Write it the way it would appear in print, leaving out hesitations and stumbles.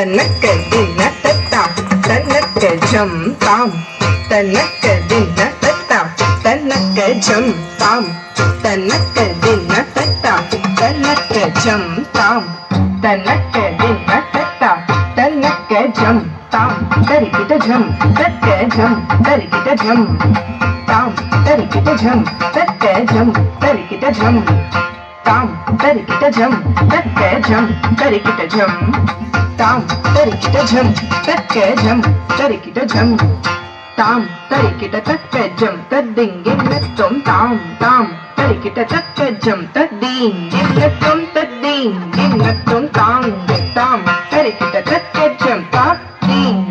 தன்னக்க தின்ன தத்தா தன்னக்க ஜம் தாம் தன்னக்க தின்ன தத்தா தன்னக்க ஜம் தாம் தன்னக்க தின்ன தத்தா தன்னக்க ஜம் தாம் தன்னக்க தின்ன தத்தா தன்னக்க ஜம் தாம் தரிக்கிட்ட ஜம் தக்க ஜம் தரிக்கிட்ட ஜம் தாம் தரிக்கிட்ட ஜம் தக்க ஜம் தரிக்கிட்ட ஜம் தாம் தரிக்கிட்ட ஜம் தக்க ஜம் தரிக்கிட்ட ஜம் தாம் தரிக்கிட்ட ஜம் தக்க ஜம் தரிக்கிட்ட ஜம் தாம் தரிக்கிட்ட தக்க ஜம் தத்திங்கின்னத்தும் தாம் தாம் தரிக்கிட்ட தக்க ஜம் தத்தீங்கின்னத்தும் தத்தீங்கின்னத்தும் தாம் தாம் தரிக்கிட்ட தக்க ஜம் தாத்தீங்